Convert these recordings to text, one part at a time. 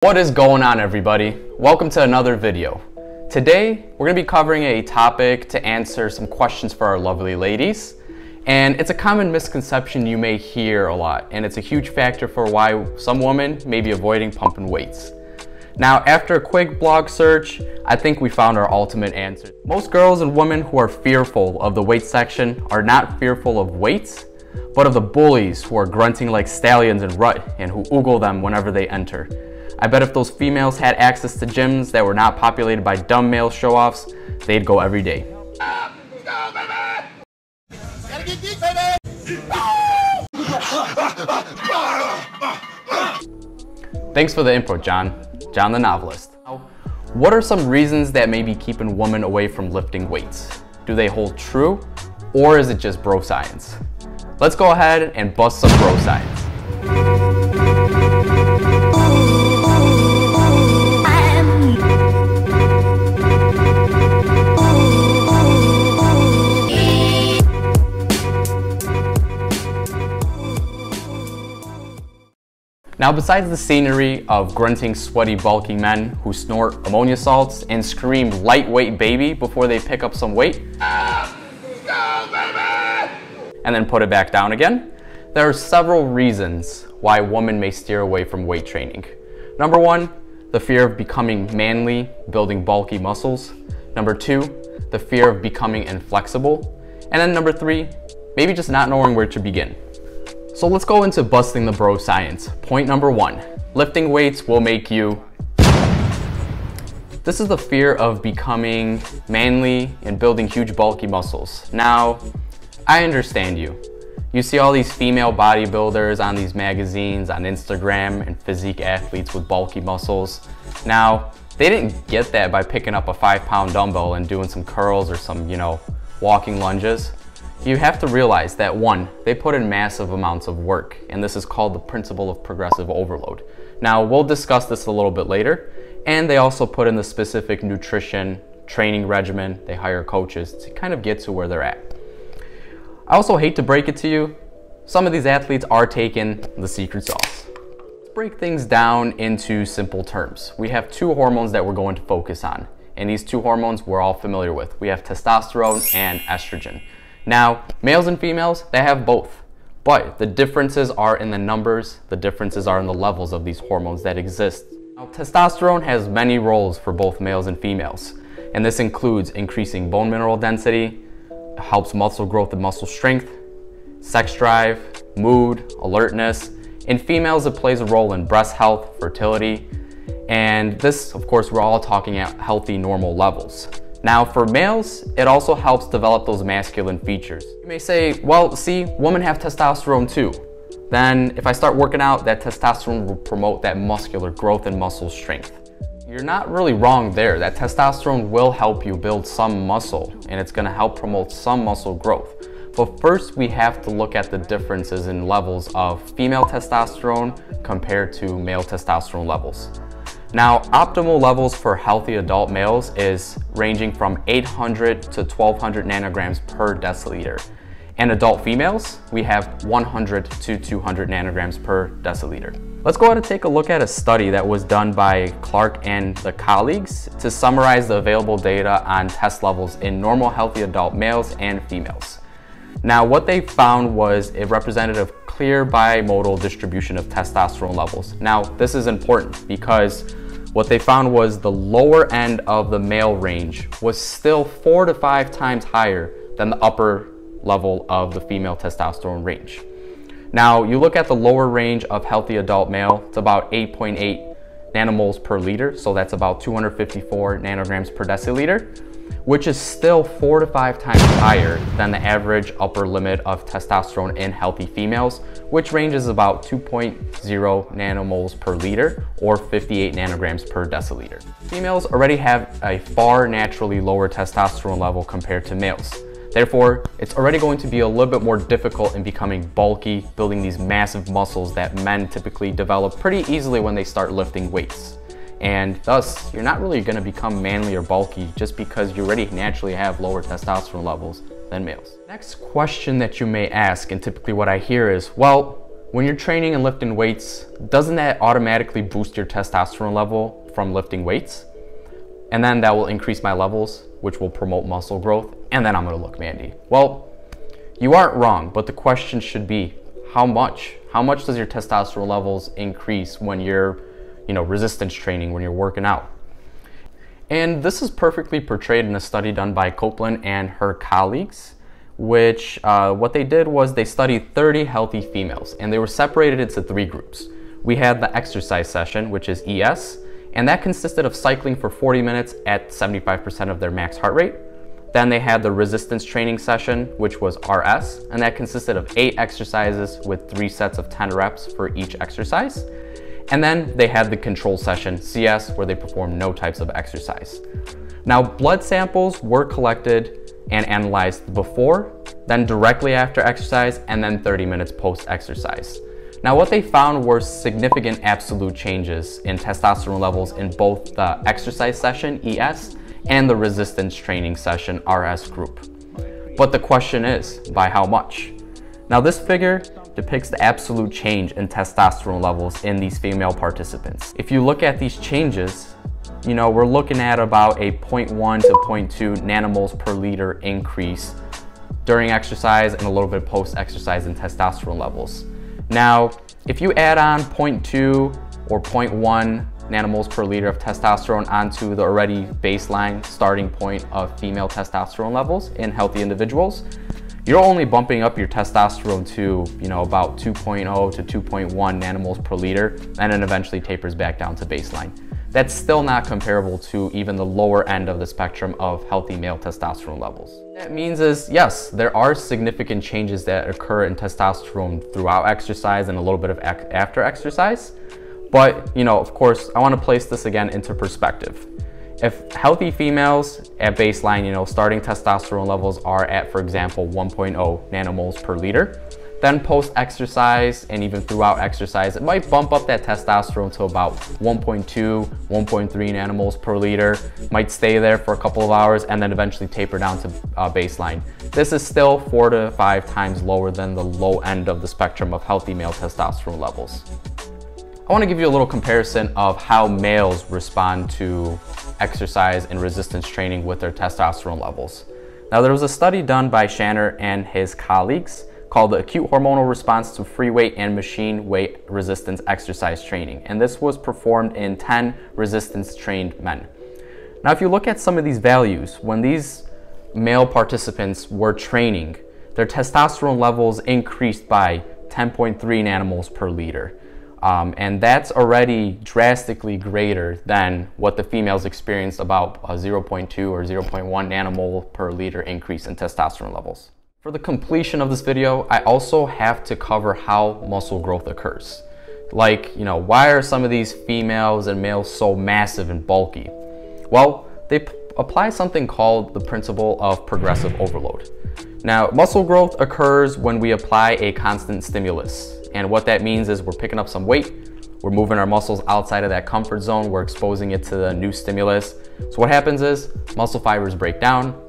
What is going on, everybody? Welcome to another video. Today we're going to be covering a topic to answer some questions for our lovely ladies, and it's a common misconception you may hear a lot, and it's a huge factor for why some women may be avoiding pumping weights. Now, after a quick blog search, I think we found our ultimate answer. Most girls and women who are fearful of the weight section are not fearful of weights, but of the bullies who are grunting like stallions in rut and who oogle them whenever they enter. I bet if those females had access to gyms that were not populated by dumb male show-offs, they'd go every day. Thanks for the info, John the novelist. What are some reasons that may be keeping women away from lifting weights? Do they hold true, or is it just bro science? Let's go ahead and bust some bro science. Now, besides the scenery of grunting, sweaty, bulky men who snort ammonia salts and scream lightweight baby before they pick up some weight, and then put it back down again, there are several reasons why women may steer away from weight training. Number one, the fear of becoming manly, building bulky muscles. Number two, the fear of becoming inflexible. And then number three, maybe just not knowing where to begin. So let's go into busting the bro science. Point number one, lifting weights will make you. This is the fear of becoming manly and building huge bulky muscles. Now, I understand you. You see all these female bodybuilders on these magazines, on Instagram, and physique athletes with bulky muscles. Now, they didn't get that by picking up a 5-pound dumbbell and doing some curls or some, walking lunges. You have to realize that one, they put in massive amounts of work, and this is called the principle of progressive overload. Now, we'll discuss this a little bit later, and they also put in the specific nutrition, training regimen, they hire coaches to kind of get to where they're at. I also hate to break it to you, some of these athletes are taking the secret sauce. Let's break things down into simple terms. We have two hormones that we're going to focus on, and these two hormones we're all familiar with. We have testosterone and estrogen. Now, males and females, they have both, but the differences are in the numbers, the differences are in the levels of these hormones that exist. Now, testosterone has many roles for both males and females, and this includes increasing bone mineral density, helps muscle growth and muscle strength, sex drive, mood, alertness. In females, it plays a role in breast health, fertility, and this, of course, we're all talking at healthy, normal levels. Now, for males, it also helps develop those masculine features. You may say, well, see, women have testosterone too. Then if I start working out, that testosterone will promote that muscular growth and muscle strength. You're not really wrong there. That testosterone will help you build some muscle, and it's gonna help promote some muscle growth. But first, we have to look at the differences in levels of female testosterone compared to male testosterone levels. Now, optimal levels for healthy adult males is ranging from 800 to 1200 nanograms per deciliter. And adult females, we have 100 to 200 nanograms per deciliter. Let's go ahead and take a look at a study that was done by Clark and the colleagues to summarize the available data on test levels in normal healthy adult males and females. Now, what they found was a representative clear bimodal distribution of testosterone levels. Now, this is important because what they found was the lower end of the male range was still 4 to 5 times higher than the upper level of the female testosterone range. Now, you look at the lower range of healthy adult male, it's about 8.8 nanomoles per liter, so that's about 254 nanograms per deciliter, which is still 4 to 5 times higher than the average upper limit of testosterone in healthy females, which ranges about 2.0 nanomoles per liter or 58 nanograms per deciliter. Females already have a far naturally lower testosterone level compared to males. Therefore, it's already going to be a little bit more difficult in becoming bulky, building these massive muscles that men typically develop pretty easily when they start lifting weights. And thus, you're not really gonna become manly or bulky just because you already naturally have lower testosterone levels than males. Next question that you may ask, and typically what I hear is, well, When you're training and lifting weights, doesn't that automatically boost your testosterone level from lifting weights? And then that will increase my levels, which will promote muscle growth, and then I'm gonna look manly. Well, you aren't wrong, but the question should be, how much? How much does your testosterone levels increase when you're, resistance training, when you're working out? And this is perfectly portrayed in a study done by Copeland and her colleagues, which what they did was they studied 30 healthy females, and they were separated into 3 groups. We had the exercise session, which is ES, and that consisted of cycling for 40 minutes at 75% of their max heart rate. Then they had the resistance training session, which was RS, and that consisted of 8 exercises with 3 sets of 10 reps for each exercise. And then they had the control session, CS, where they performed no types of exercise. Now, blood samples were collected and analyzed before, then directly after exercise, and then 30 minutes post-exercise. Now, what they found were significant absolute changes in testosterone levels in both the exercise session, ES, and the resistance training session, RS group. But the question is, by how much? Now, this figure depicts the absolute change in testosterone levels in these female participants. If you look at these changes, we're looking at about a 0.1 to 0.2 nanomoles per liter increase during exercise and a little bit post-exercise in testosterone levels. Now, if you add on 0.2 or 0.1 nanomoles per liter of testosterone onto the already baseline starting point of female testosterone levels in healthy individuals, you're only bumping up your testosterone to, about 2.0 to 2.1 nanomoles per liter, and then eventually tapers back down to baseline. That's still not comparable to even the lower end of the spectrum of healthy male testosterone levels. What that means is, yes, there are significant changes that occur in testosterone throughout exercise and a little bit of after exercise. But, of course, I want to place this again into perspective. If healthy females at baseline, starting testosterone levels are at, for example, 1.0 nanomoles per liter, then post-exercise and even throughout exercise, it might bump up that testosterone to about 1.2, 1.3 nanomoles per liter, might stay there for a couple of hours and then eventually taper down to baseline. This is still 4 to 5 times lower than the low end of the spectrum of healthy male testosterone levels. I want to give you a little comparison of how males respond to exercise and resistance training with their testosterone levels. Now, there was a study done by Shanner and his colleagues called the Acute Hormonal Response to Free Weight and Machine Weight Resistance Exercise Training, and this was performed in 10 resistance-trained men. Now, if you look at some of these values, when these male participants were training, their testosterone levels increased by 10.3 nanomoles per liter. And that's already drastically greater than what the females experienced, about a 0.2 or 0.1 nanomole per liter increase in testosterone levels. For the completion of this video, I also have to cover how muscle growth occurs. Like, why are some of these females and males so massive and bulky? Well, they apply something called the principle of progressive overload. Now, muscle growth occurs when we apply a constant stimulus. And what that means is we're picking up some weight, we're moving our muscles outside of that comfort zone, we're exposing it to the new stimulus. So what happens is muscle fibers break down.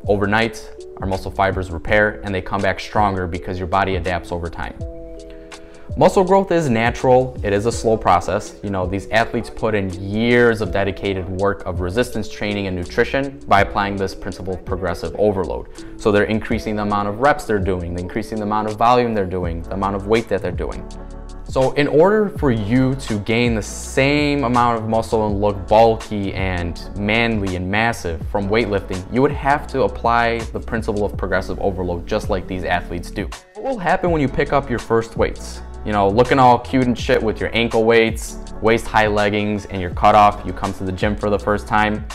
Overnight, our muscle fibers repair and they come back stronger because your body adapts over time. Muscle growth is natural. It is a slow process. These athletes put in years of dedicated work of resistance training and nutrition by applying this principle of progressive overload. So they're increasing the amount of reps they're doing, increasing the amount of volume they're doing, the amount of weight that they're doing. So in order for you to gain the same amount of muscle and look bulky and manly and massive from weightlifting, you would have to apply the principle of progressive overload just like these athletes do. What will happen when you pick up your first weights? Looking all cute and shit with your ankle weights, waist-high leggings, and your cutoff, you come to the gym for the first time.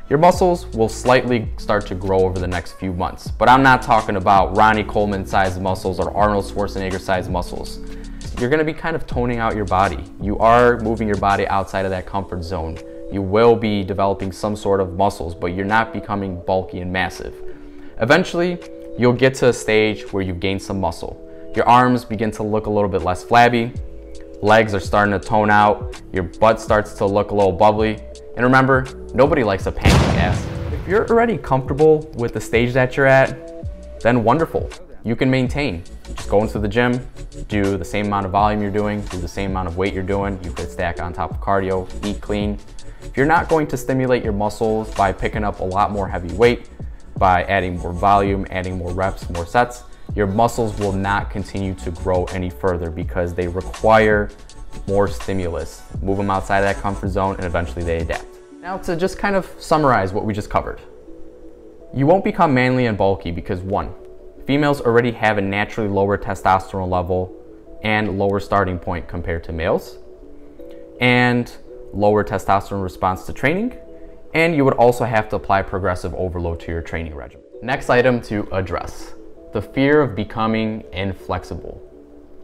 Your muscles will slightly start to grow over the next few months, but I'm not talking about Ronnie Coleman-sized muscles or Arnold Schwarzenegger-sized muscles. You're gonna be kind of toning out your body. You are moving your body outside of that comfort zone. You will be developing some sort of muscles, but you're not becoming bulky and massive. Eventually, you'll get to a stage where you've gained some muscle. Your arms begin to look a little bit less flabby, legs are starting to tone out, your butt starts to look a little bubbly, and remember, nobody likes a pancake ass. If you're already comfortable with the stage that you're at, then wonderful. you can maintain. Just go into the gym, do the same amount of volume you're doing, do the same amount of weight you're doing. You could stack on top of cardio, eat clean. If you're not going to stimulate your muscles by picking up a lot more heavy weight, by adding more volume, adding more reps, more sets, your muscles will not continue to grow any further because they require more stimulus. Move them outside of that comfort zone and eventually they adapt. Now to just kind of summarize what we just covered. You won't become manly and bulky because 1, females already have a naturally lower testosterone level and lower starting point compared to males, and lower testosterone response to training, and you would also have to apply progressive overload to your training regimen. Next item to address, the fear of becoming inflexible.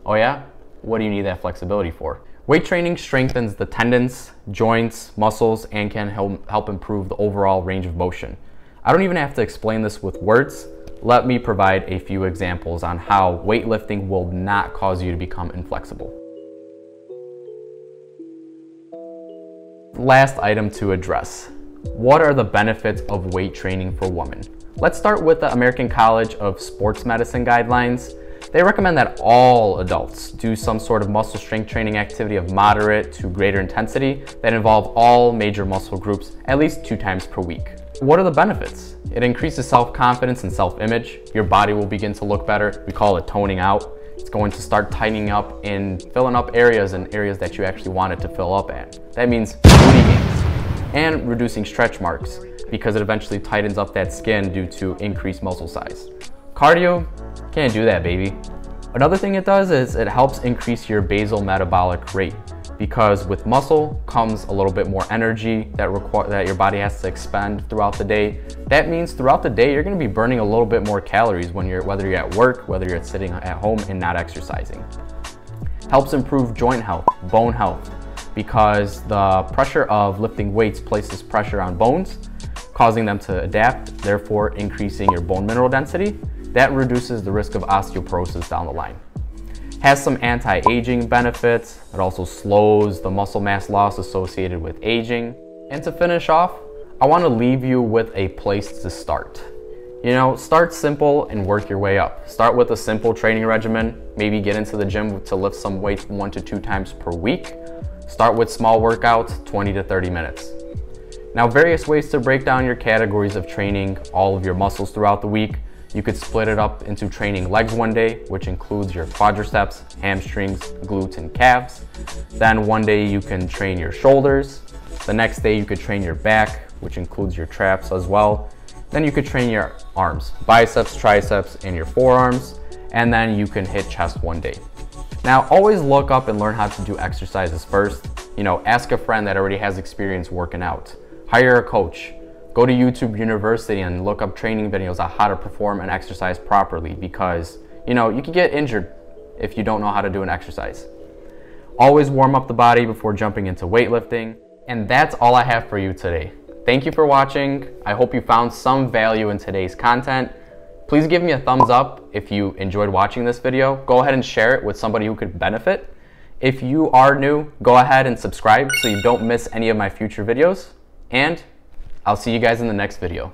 Oh yeah? What do you need that flexibility for? Weight training strengthens the tendons, joints, muscles, and can help improve the overall range of motion. I don't even have to explain this with words. Let me provide a few examples on how weightlifting will not cause you to become inflexible. Last item to address. What are the benefits of weight training for women? Let's start with the American College of Sports Medicine guidelines. They recommend that all adults do some sort of muscle strength training activity of moderate to greater intensity that involve all major muscle groups at least 2 times per week. What are the benefits? It increases self-confidence and self-image. Your body will begin to look better. We call it toning out. It's going to start tightening up and filling up areas that you actually want it to fill up at. That means booty gains and reducing stretch marks because it eventually tightens up that skin due to increased muscle size. Cardio, can't do that, baby. Another thing it does is it helps increase your basal metabolic rate because with muscle comes a little bit more energy that your body has to expend throughout the day. That means throughout the day, you're gonna be burning a little bit more calories whether you're at work, whether you're sitting at home and not exercising. Helps improve joint health, bone health, because the pressure of lifting weights places pressure on bones, causing them to adapt, therefore increasing your bone mineral density. That reduces the risk of osteoporosis down the line. Has some anti-aging benefits. It also slows the muscle mass loss associated with aging. And to finish off, I want to leave you with a place to start. You know, start simple and work your way up. Start with a simple training regimen. Maybe get into the gym to lift some weights 1 to 2 times per week. Start with small workouts, 20 to 30 minutes. Now, various ways to break down your categories of training all of your muscles throughout the week. You could split it up into training legs one day, which includes your quadriceps, hamstrings, glutes, and calves. Then one day you can train your shoulders. The next day you could train your back, which includes your traps as well. Then you could train your arms, biceps, triceps, and your forearms. And then you can hit chest one day. Now, always look up and learn how to do exercises first. You know, ask a friend that already has experience working out. Hire a coach. Go to YouTube University and look up training videos on how to perform and exercise properly because, you know, you can get injured if you don't know how to do an exercise. Always warm up the body before jumping into weightlifting. And that's all I have for you today. Thank you for watching. I hope you found some value in today's content. Please give me a thumbs up if you enjoyed watching this video. Go ahead and share it with somebody who could benefit. If you are new, go ahead and subscribe so you don't miss any of my future videos. And I'll see you guys in the next video.